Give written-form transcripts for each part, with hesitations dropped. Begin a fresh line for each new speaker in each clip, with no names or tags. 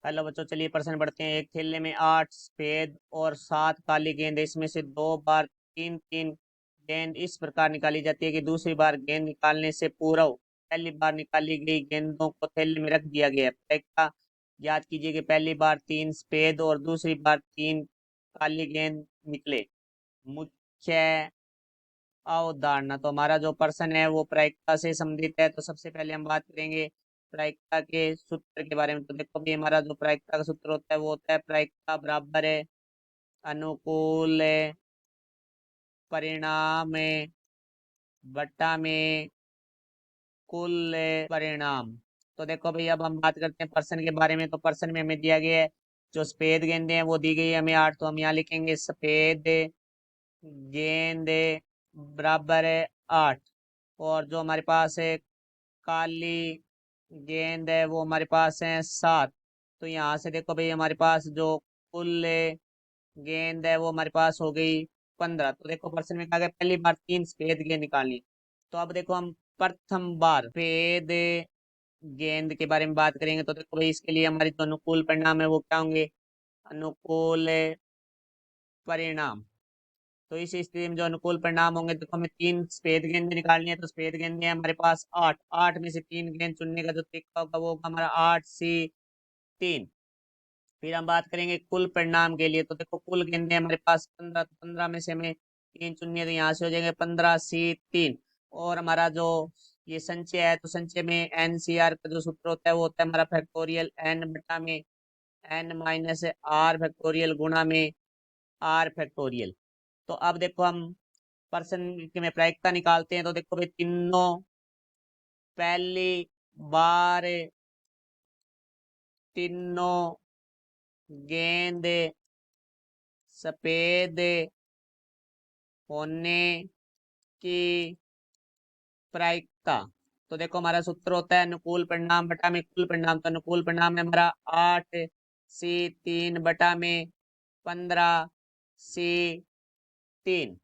Hello बच्चों, चलिए प्रश्न पढ़ते हैं। एक थैले में 8 सफेद और 7 काली गेंद है। इसमें से 2 बार तीन तीन गेंद इस प्रकार निकाली जाती है कि दूसरी बार गेंद निकालने से पूर्व पहली बार निकाली गई गेंदों को थैले में रख दिया गया है। परीक्षा याद कीजिए कि पहली बार 3 सफेद और दूसरी बार 3 काली गेंद निकले। मुख्य अवधारणा, तो हमारा जो प्रश्न है वो प्रायिकता से संबंधित है। तो सबसे पहले हम बात करेंगे प्रायिकता के सूत्र के बारे में। तो देखो भी हमारा जो प्रायिकता का सूत्र होता है वो होता है प्रायिकता बराबर है अनुकूल परिणाम बट्टा में कुल परिणाम। तो देखो भाई, अब हम बात करते हैं प्रश्न के बारे में। तो प्रश्न में हमें दिया गया है जो सफेद गेंदें हैं वो दी गई है हमें 8। तो हम यहाँ लिखेंगे सफेद गेंद बराबर है 8। और जो हमारे पास है काली गेंद है वो हमारे पास है 7। तो यहाँ से देखो भाई, हमारे पास जो कुल गेंद है वो हमारे पास हो गई 15। तो देखो प्रश्न में कहा गया पहली बार 3 सफेद गेंद निकालनी। तो अब देखो हम प्रथम बार सफेद गेंद के बारे में बात करेंगे। तो देखो भाई, इसके लिए हमारी जो अनुकूल परिणाम है वो क्या होंगे? अनुकूल परिणाम। तो इस स्थिति में जो अनुकूल परिणाम होंगे, तो हमें 3 सफेद गेंदें निकालनी है। तो सफेद गेंदें हमारे पास 8। 8 में से 3 गेंद चुनने का जो तरीका होगा वो होगा हमारा 8C3। फिर हम बात करेंगे कुल परिणाम के लिए। तो देखो कुल गेंदें हमारे पास 15। तो 15 में से हमें 3 चुननी है, तो यहाँ से हो जाएंगे 15C3। और हमारा जो ये संचय है, तो संचय में NCR का जो सूत्र होता है वो होता है हमारा फैक्टोरियल N बटा में N-R फैक्टोरियल गुणा में R फैक्टोरियल। तो अब देखो हम प्रश्न की में प्रायिकता निकालते हैं। तो देखो भाई, तीनों पहली बार तीनों गेंद सफेद होने की प्रायिकता। तो देखो हमारा सूत्र होता है अनुकूल परिणाम बटा में कुल परिणाम। तो अनुकूल परिणाम है हमारा 8C3 बटा में 15C3।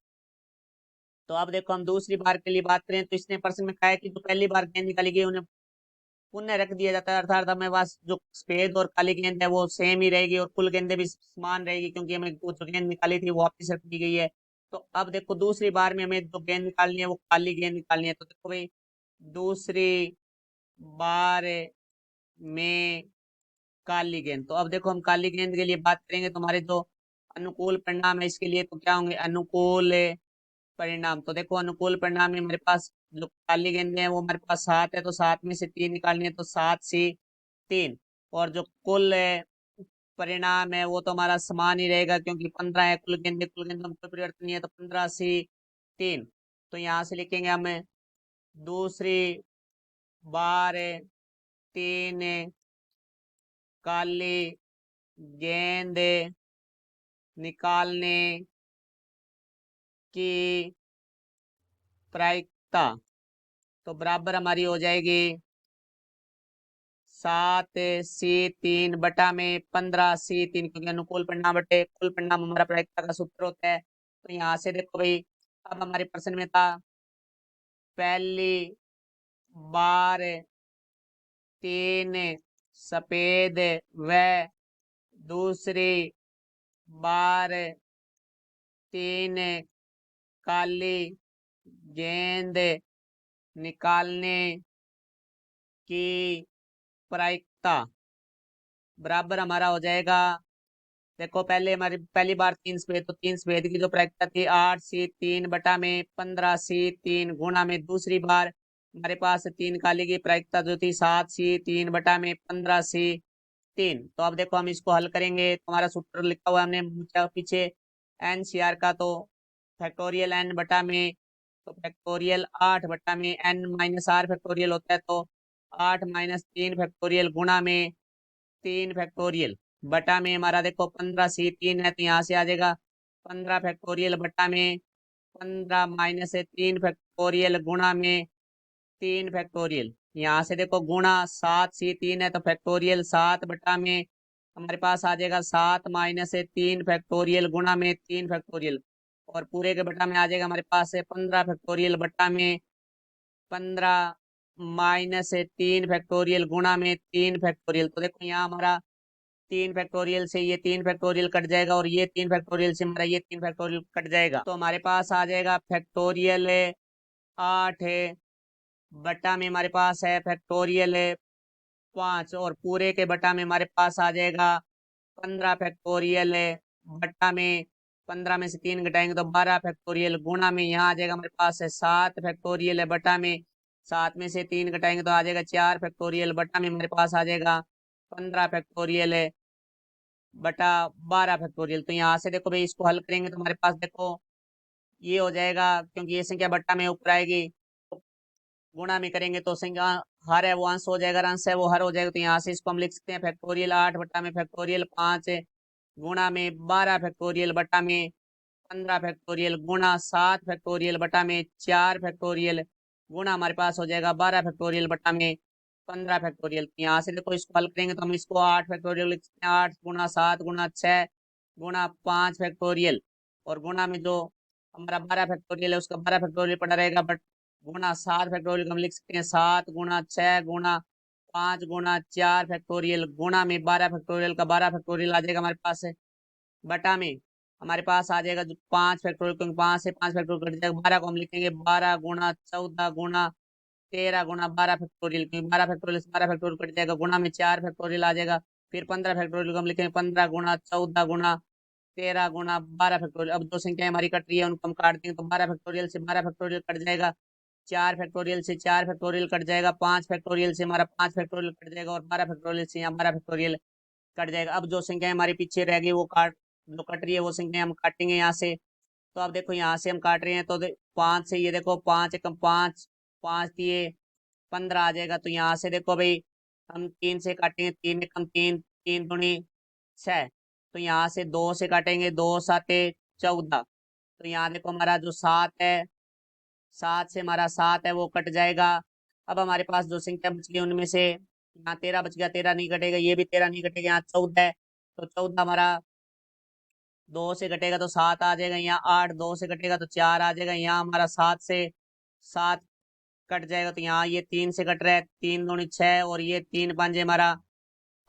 तो अब देखो हम दूसरी बार के लिए बात करें। तो इसने प्रश्न में कहा है कि जो पहली बार गेंद निकाली गई उन्हें पुनः रख दिया जाता है। अर्थात हमें पास जो सफेद और काली गेंद है वो सेम ही रहेगी और कुल गेंदें भी समान रहेगी, क्योंकि हमें वो जो गेंद निकाली थी वो वापस रख दी गई है। तो अब देखो दूसरी बार में हमें जो गेंद निकालनी है वो काली गेंद निकालनी है। तो देखो भाई, दूसरी बार में काली गेंद। तो अब देखो हम काली गेंद के लिए बात करेंगे। तो हमारे जो अनुकूल परिणाम है इसके लिए तो क्या होंगे? अनुकूल परिणाम। तो देखो अनुकूल परिणाम में हमारे पास जो काली गेंदें हैं वो हमारे पास 7 है। तो 7 में से 3 निकालनी है, तो 7C3। और जो कुल परिणाम है वो तो हमारा समान ही रहेगा, क्योंकि 15 है कुल गेंदों में कोई परिवर्तन नहीं है। तो 15C3। तो यहाँ से लिखेंगे हम दूसरी बार 3 काली गेंद निकालने की प्रायिकता। तो बराबर हमारी हो जाएगी 7C3 बटा में 15C3, क्योंकि अनुकूल परिणाम बटे कुल परिणाम हमारा प्रायिकता का सूत्र होता है। तो यहाँ से देखो भाई, अब हमारे प्रश्न में था पहली बार 3 सफेद व दूसरी बार 3 काली गेंद निकालने की प्रायिकता बराबर हमारा हो जाएगा। देखो पहले हमारी पहली बार 3 सफेद, तो 3 सफेद की जो प्रायिकता थी 8C3 बटा में 15C3 गुणा में दूसरी बार हमारे पास 3 काली की प्रायिकता जो थी 7C3 बटा में 15C3। तो अब देखो हम इसको हल करेंगे। तो हमारा सूत्र लिखा हुआ है हमने पीछे NCR का। तो फैक्टोरियल N बटा में, तो फैक्टोरियल 8 बटा में N-R फैक्टोरियल होता है। तो 8 - 3 फैक्टोरियल गुणा में 3 फैक्टोरियल बटा में हमारा देखो 15C3 है, तो यहाँ से आ जाएगा 15 फैक्टोरियल बटा में 15 - 3 फैक्टोरियल गुणा में 3 फैक्टोरियल। यहाँ से देखो गुणा 7C3 है, तो फैक्टोरियल 7 बटा में हमारे पास आ जाएगा 7 - 3 फैक्टोरियल गुणा में 3 फैक्टोरियल। और पूरे के बटा में आ जाएगा हमारे पास है 15 फैक्टोरियल बटा में 15 - 3 फैक्टोरियल गुणा में 3 फैक्टोरियल। तो देखो यहाँ हमारा 3 फैक्टोरियल से ये 3 फैक्टोरियल कट जाएगा और ये 3 फैक्टोरियल से हमारा ये 3 फैक्टोरियल कट जाएगा। तो हमारे पास आ जाएगा फैक्टोरियल 8 है, बटा में हमारे पास है फैक्टोरियल 5, और पूरे के बटा में हमारे पास आ जाएगा 15 फैक्टोरियल बटा में 15 में से 3 घटाएंगे तो 12 फैक्टोरियल, गुणा में यहाँ आ जाएगा हमारे पास है 7 फैक्टोरियल है, बटा में 7 में से 3 घटाएंगे तो आ जाएगा 4 फैक्टोरियल, बटा में हमारे पास आ जाएगा 15 फैक्टोरियल है बटा 12 फैक्टोरियल। तो यहाँ से देखो भाई इसको हल करेंगे तो हमारे पास देखो ये हो जाएगा, क्योंकि ये संख्या बट्टा में ऊपर आएगी तो गुणा में करेंगे तो संख्या हर है वो अंश हो जाएगा, अंश है वो हर हो जाएगा। तो यहाँ से इसको हम लिख सकते हैं फैक्टोरियल 8 बट्टा में फैक्टोरियल 5 गुणा में 12 फैक्टोरियल बट्टा में 15 फैक्टोरियल गुणा 7 फैक्टोरियल बटा में 4 फैक्टोरियल गुणा हमारे पास हो जाएगा 12 फैक्टोरियल बटा में 15 फैक्टोरियल। यहाँ से देखो इसको हल करेंगे तो हम इसको 8 फैक्टोरियल लिख सकते हैं, 8 गुणा 7 गुणा 6 गुणा 5 फैक्टोरियल, और गुणा में जो हमारा 12 फैक्टोरियल है उसका 12 फैक्टोरियल पड़ा रहेगा, बट गुणा 7 फैक्टोरियल हम लिख सकते हैं 7 गुणा 6 गुणा 5 गुणा 4 फैक्टोरियल गुणा में 12 फैक्टोरियल का 12 फैक्टोरियल आ जाएगा हमारे पास है, बटा में हमारे पास आ जाएगा जो 5 फैक्टोरियल, क्योंकि 5 से 5 फैक्टोरियल कट जाएगा, 12 को हम लिखेंगे 12 गुणा 14 गुणा 13 गुणा 12 फैक्टोरियल, क्योंकि 12 फैक्टोरियल से 12 फैक्टोरियल कट जाएगा, गुणा में 4 फैक्टोरियल आ जाएगा। फिर 15 फैक्टोरियल को हम लिखेंगे 15 गुणा 14 गुणा 13 गुणा 12 फैक्टोरियल। अब दो संख्याएं हमारी कट रही है उनको हम काट देंगे तो 12 फैक्टोरियल से 12 फैक्टोरियल कट जाएगा, 4 फैक्टोरियल से 4 फैक्टोरियल कट जाएगा, 5 फैक्टोरियल से हमारा 5 फैक्टोरियल कट जाएगा, और 12 फैक्टोरियल से यहाँ 12 फैक्टोरियल कट जाएगा। अब जो संख्याएं हमारी पीछे रह गई वो काट जो कट रही है वो संख्या हम काटेंगे यहाँ से। तो अब देखो यहाँ से हम काट रहे हैं तो 5 से ये देखो 5 एकम 5 5 दिए 15 आ जाएगा। तो यहाँ से देखो भाई हम 3 से काटेंगे, 3 एकम 3 3 दूनी 6, तो यहाँ से 2 से काटेंगे 2 साते 14, तो यहाँ देखो हमारा जो 7 है 7 से हमारा 7 है वो कट जाएगा। अब हमारे पास जो संख्या बच गई उनमें से यहाँ 13 बच गया, 13 नहीं कटेगा, ये भी 13 नहीं कटेगा, यहाँ 14 है तो 14 हमारा 2 से कटेगा तो 7 आ जाएगा, यहाँ 8 2 से कटेगा तो 4 आ जाएगा, यहाँ हमारा 7 से 7 कट जाएगा तो यहाँ ये 3 से कट रहा है, 3 दूनी 6 और ये 3 पंजे हमारा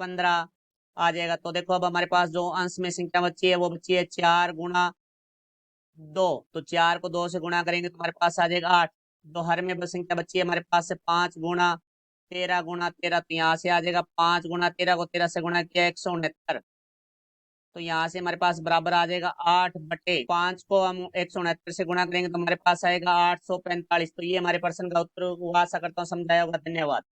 15 आ जाएगा। तो देखो अब हमारे पास जो अंश में संख्या बची है वो बची है 4 गुणा 2, तो 4 को 2 से गुणा करेंगे तो हमारे पास आ जाएगा 8। जो हर में संख्या बची है हमारे पास से 5 गुणा 13, तो यहाँ से आ जाएगा 5 गुणा 13 को 13 से गुणा किया 169, तो यहाँ से हमारे पास बराबर आ जाएगा 8/5 को हम 169 से गुणा करेंगे तो हमारे पास आएगा 845। तो ये हमारे प्रश्न का उत्तर हुआ, आशा करता हूँ समझाया होगा। धन्यवाद।